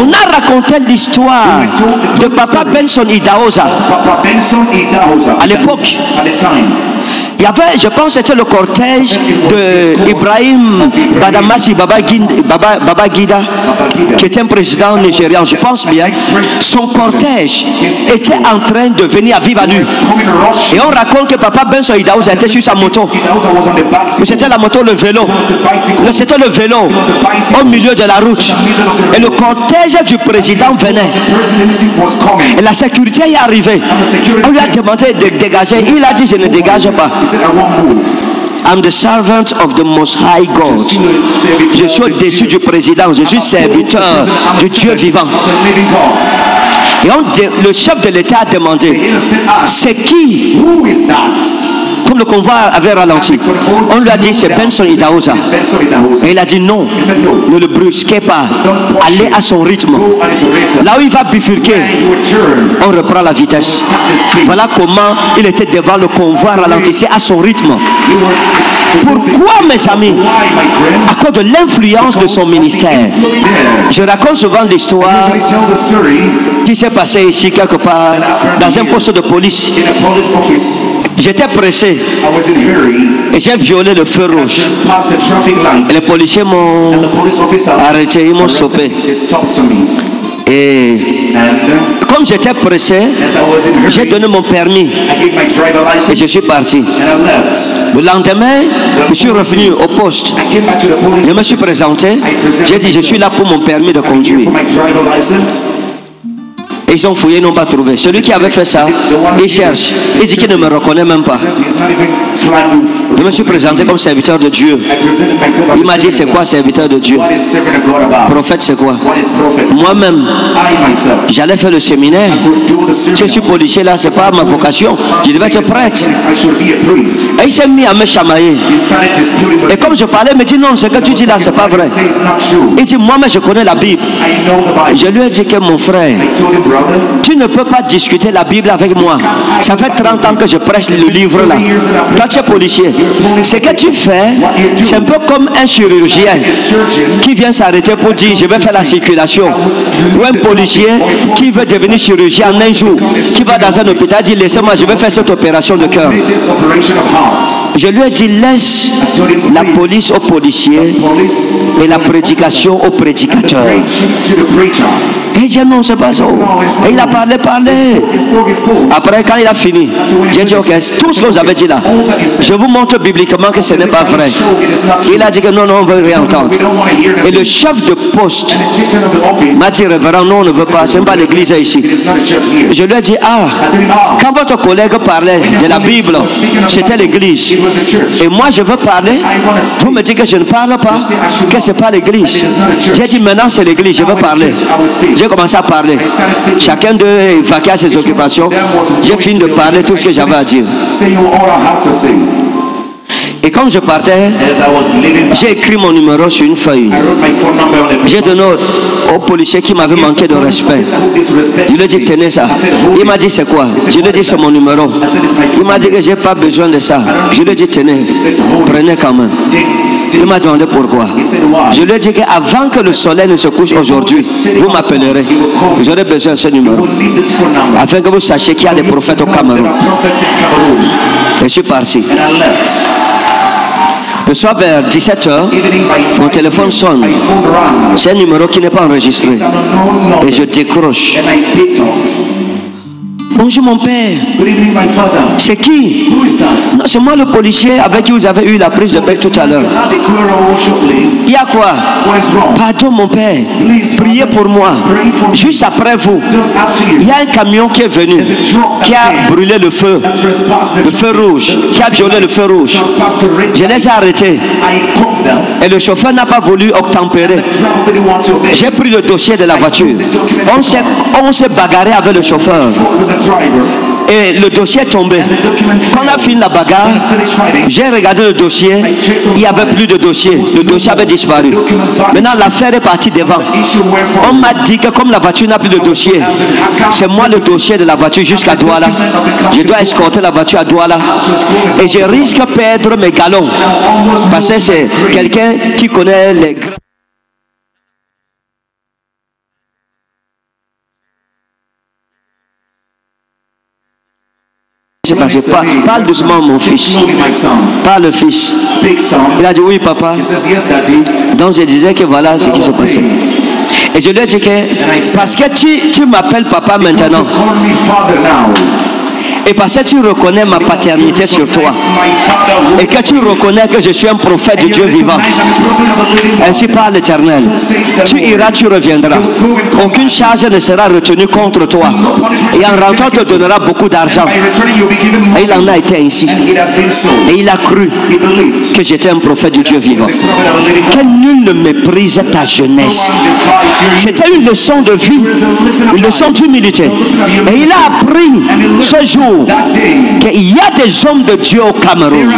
On a raconté l'histoire de Papa Benson Idahosa. À l'époque, il y avait, je pense, c'était le cortège de Ibrahim Badamasi Babangida, qui était un président nigérian, je pense bien. Son cortège était en train de venir à vive allure. Et on raconte que Papa Benson Idahosa était sur sa moto. C'était la moto, le vélo. C'était le vélo au milieu de la route. Et le cortège du président venait. Et la sécurité est arrivée. On lui a demandé de dégager. Il a dit, je ne dégage pas. I'm the servant of the Most High God. Je suis au-dessus du président. Je suis serviteur du Dieu vivant. Et le chef de l'État a demandé, c'est qui? Comme le convoi avait ralenti, on lui a dit, c'est Benson Idahosa. Et il a dit non, ne le brusquez pas, allez à son rythme. Là où il va bifurquer, on reprend la vitesse. Voilà comment il était devant le convoi, ralentissait à son rythme. Pourquoi, mes amis? À cause de l'influence de son ministère. Je raconte souvent l'histoire qui s'est passée ici quelque part dans un poste de police. J'étais pressé et j'ai violé le feu rouge. Et les policiers m'ont arrêté, ils m'ont stoppé. Et comme j'étais pressé, j'ai donné mon permis et je suis parti. Le lendemain, je suis revenu au poste. Je me suis présenté. J'ai dit, je suis là pour mon permis de conduire. Ils ont fouillé, ils n'ont pas trouvé. Celui qui avait fait ça, il cherche. Il dit qu'il ne me reconnaît même pas. Je me suis présenté comme serviteur de Dieu. Il m'a dit, c'est quoi serviteur de Dieu? Prophète, c'est quoi? Moi-même, j'allais faire le séminaire. Je suis policier là, c'est pas ma vocation. Je devais être prêtre. Et il s'est mis à me chamailler. Et comme je parlais, il me dit, non, ce que tu dis là, c'est pas vrai. Il dit, moi-même, je connais la Bible. Je lui ai dit que mon frère, tu ne peux pas discuter la Bible avec moi. Ça fait 30 ans que je prêche le livre là. Toi, tu es policier. Ce que tu fais, c'est un peu comme un chirurgien qui vient s'arrêter pour dire je vais faire la circulation. Ou un policier qui veut devenir chirurgien en un jour, qui va dans un hôpital, dit laissez-moi, je vais faire cette opération de cœur. Je lui ai dit laisse la police aux policiers et la prédication aux prédicateurs. Et il dit non, c'est pas ça. Et il a parlé. Après, quand il a fini, j'ai dit ok, tout ce que vous avez dit là, je vous montre bibliquement que ce n'est pas vrai. Il a dit que non, on ne veut rien entendre. Et le chef de poste m'a dit révérend, non, on ne veut pas, ce n'est pas l'église ici. Je lui ai dit quand votre collègue parlait de la Bible, c'était l'église. Et moi je veux parler, vous me dites que je ne parle pas, que ce n'est pas l'église. J'ai dit maintenant c'est l'église, je veux parler. J'ai commencé à parler. Chacun d'eux évacuait à ses occupations. J'ai fini de parler tout ce que j'avais à dire. Et quand je partais, j'ai écrit mon numéro sur une feuille. J'ai donné au policier qui m'avait manqué de respect. Je lui ai dit tenez ça. Il m'a dit c'est quoi? Je lui ai dit c'est mon numéro. Il m'a dit que j'ai pas besoin de ça. Je lui ai dit tenez, prenez quand même. Il m'a demandé pourquoi. Je lui ai dit qu'avant que le soleil ne se couche aujourd'hui, vous m'appellerez. J'aurai besoin de ce numéro. Afin que vous sachiez qu'il y a des prophètes au Cameroun. Et je suis parti. Le soir vers 17h, mon téléphone sonne. C'est un numéro qui n'est pas enregistré. Et je décroche. Bonjour mon père. C'est qui? Non, c'est moi le policier avec qui vous avez eu la prise de bec tout à l'heure. Il y a quoi? Pardon mon père. Priez pour moi. Juste après vous, il y a un camion qui est venu, qui a brûlé le feu rouge, qui a violé le feu rouge. Je les ai arrêtés. Et le chauffeur n'a pas voulu obtempérer. J'ai pris le dossier de la voiture. On s'est bagarré avec le chauffeur. Et le dossier est tombé. Quand on a fini la bagarre, j'ai regardé le dossier. Il n'y avait plus de dossier. Le dossier avait disparu. Maintenant, l'affaire est partie devant. On m'a dit que comme la voiture n'a plus de dossier, c'est moi le dossier de la voiture jusqu'à Douala. Je dois escorter la voiture à Douala. Et je risque de perdre mes galons. Parce que c'est quelqu'un qui connaît les... s'est passé? Parle doucement, mon fils. Parle, fils. Il a dit, oui, papa. Donc je disais que voilà ce qui se passait. Et je lui ai dit que, parce que tu m'appelles papa maintenant, et parce que tu reconnais ma paternité sur toi, et que tu reconnais que je suis un prophète de Dieu vivant, ainsi parle l'Éternel, tu iras, tu reviendras, aucune charge ne sera retenue contre toi, et en rentrant te donnera beaucoup d'argent. Et il en a été ainsi, et il a cru que j'étais un prophète de Dieu vivant. Que nul ne méprise ta jeunesse. C'était une leçon de vie, une leçon d'humilité, et il a appris ce jour qu'il y a des hommes de Dieu au Cameroun.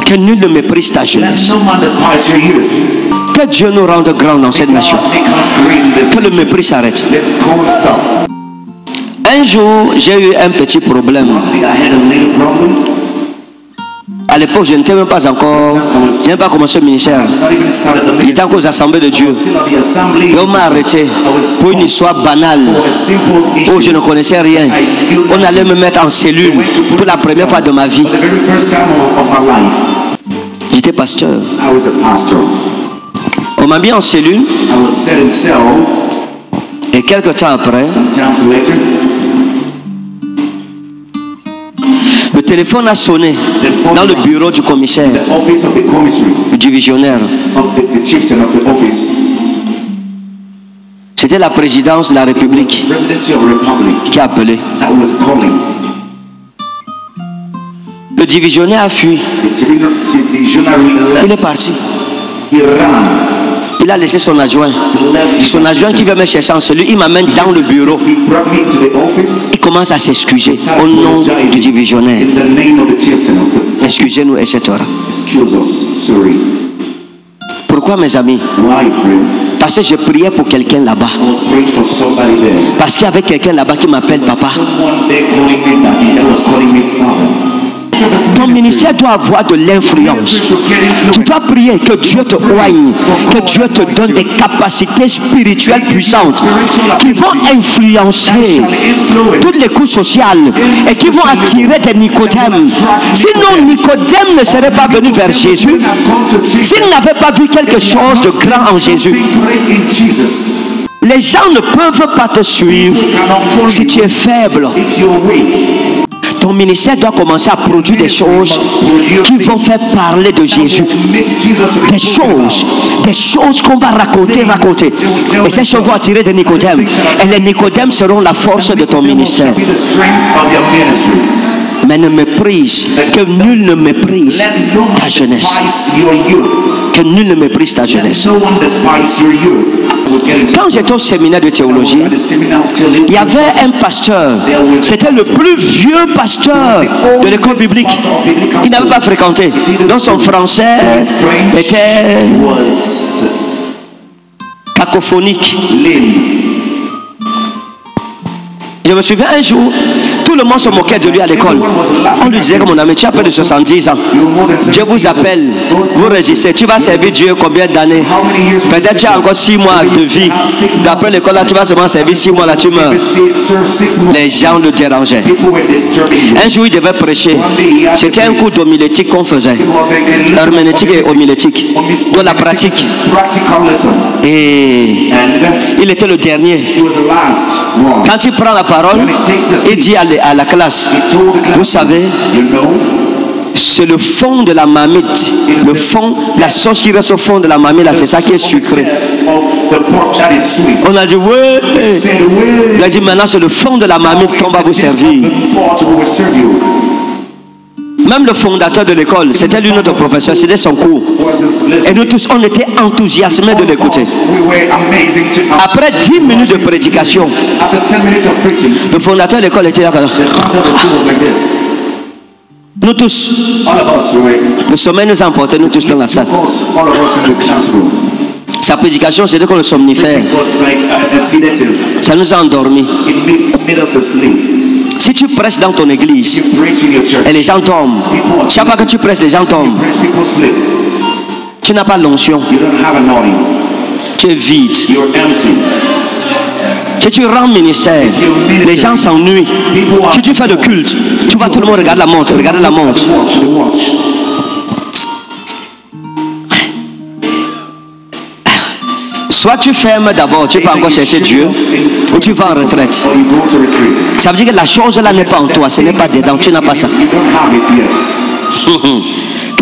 Que nul ne méprise ta jeunesse. Que Dieu nous rende grands dans cette nation. Que le mépris s'arrête. Un jour, j'ai eu un petit problème. À l'époque, je n'étais même pas encore, je n'ai pas commencé le ministère. Il était encore aux assemblées de Dieu. Et on m'a arrêté pour une histoire banale où je ne connaissais rien. On allait me mettre en cellule pour la première fois de ma vie. J'étais pasteur. On m'a mis en cellule. Et quelques temps après, le téléphone a sonné dans le bureau du commissaire, du divisionnaire. C'était la présidence de la République qui a appelé. Le divisionnaire a fui. Il est parti. Il a laissé son adjoint. Son adjoint qui veut me chercher en cellule, il m'amène dans le bureau. Il commence à s'excuser au nom du divisionnaire. Excusez-nous, etc. Pourquoi, mes amis? Parce que je priais pour quelqu'un là-bas. Parce qu'il y avait quelqu'un là-bas qui m'appelle papa. Ton ministère doit avoir de l'influence. Tu dois prier que Dieu te oigne, que Dieu te donne des capacités spirituelles puissantes qui vont influencer toutes les couches sociales et qui vont attirer des Nicodèmes. Sinon, Nicodème ne serait pas venu vers Jésus s'il n'avait pas vu quelque chose de grand en Jésus. Les gens ne peuvent pas te suivre si tu es faible. Ton ministère doit commencer à produire des choses qui vont faire parler de Jésus. Des choses qu'on va raconter. Et ces choses vont attirer des Nicodèmes. Et les Nicodèmes seront la force de ton ministère. Mais ne méprise, que nul ne méprise ta jeunesse. Que nul ne méprise ta jeunesse. Quand j'étais au séminaire de théologie, il y avait un pasteur. C'était le plus vieux pasteur de l'école biblique. Il n'avait pas fréquenté. Donc son français était cacophonique. Je me souviens un jour, tout le monde se moquait de lui à l'école. On lui disait que mon ami, tu as plus de 70 ans. Dieu vous appelle, vous résistez. Tu vas servir Dieu combien d'années? Peut-être tu as encore 6 mois de vie. D'après l'école, là, tu vas seulement servir 6 mois, là, tu meurs. Les gens le dérangeaient. Un jour, il devait prêcher. C'était un cours d'homilétique qu'on faisait. Herméneutique et homilétique. De la pratique. Et il était le dernier. Quand il prend la parole, il dit à la classe, vous savez, c'est le fond de la marmite, le fond, la sauce qui reste au fond de la marmite, là, c'est ça qui est sucré. On a dit oui. Il a dit maintenant c'est le fond de la marmite qu'on va vous servir. Même le fondateur de l'école, c'était lui notre professeur, c'était son cours. Et nous tous, on était enthousiasmés de l'écouter. Après 10 minutes de prédication, le fondateur de l'école était là. Nous tous, le sommeil nous a emportés, nous tous dans la salle. Sa prédication, c'était comme le somnifère. Ça nous a endormis. Si tu prêches dans ton église et les gens tombent, chaque fois que tu prêches, les gens tombent. Tu n'as pas l'onction. Tu es vide. Si tu rends ministère, les gens s'ennuient. Si tu fais le culte, tu vois tout le monde regarde la montre, regarde la montre. Soit tu fermes d'abord, tu peux encore chercher Dieu, ou tu vas en retraite. Ça veut dire que la chose là n'est pas en toi, ce n'est pas dedans, tu n'as pas ça.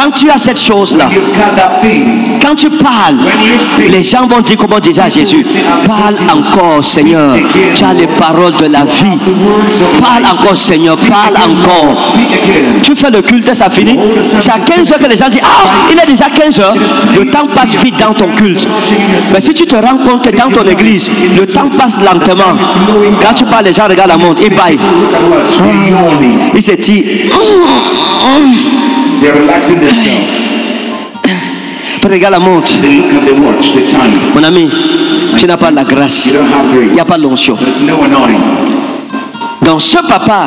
Quand tu as cette chose-là, quand tu parles, les gens vont dire comment dire à Jésus, parle encore Seigneur, tu as les paroles de la vie. Parle encore Seigneur, parle encore. Tu fais le culte, ça finit. C'est à 15 heures que les gens disent, ah, il est déjà 15 heures. Le temps passe vite dans ton culte. Mais si tu te rends compte que dans ton église, le temps passe lentement. Quand tu parles, les gens regardent la montre, ils baillent. Ils se tirent. They're relaxing themselves. Regarde la montre. They look at the watch, the time. Mon ami, tu n'as pas la grâce. You don't have grace. Il n'y a pas l'onction. There's no anointing. Donc ce papa,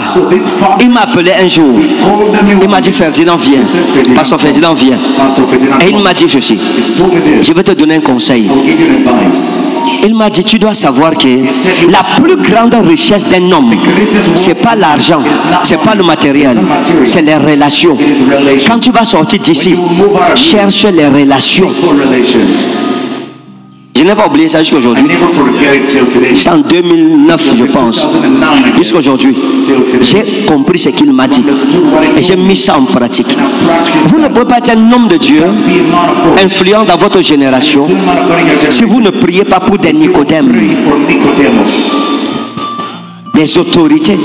il m'a appelé un jour. Il m'a dit Ferdinand viens. Pasteur Ferdinand viens. Et il m'a dit ceci. Je vais te donner un conseil. Il m'a dit tu dois savoir que la plus grande richesse d'un homme, c'est pas l'argent, c'est pas le matériel, c'est les relations. Quand tu vas sortir d'ici, cherche les relations. Je n'ai pas oublié ça jusqu'à aujourd'hui. C'est en 2009, je pense. Jusqu'à aujourd'hui, j'ai compris ce qu'il m'a dit. Et j'ai mis ça en pratique. Vous ne pouvez pas être un homme de Dieu, influent dans votre génération, si vous ne priez pas pour des Nicodèmes, des autorités.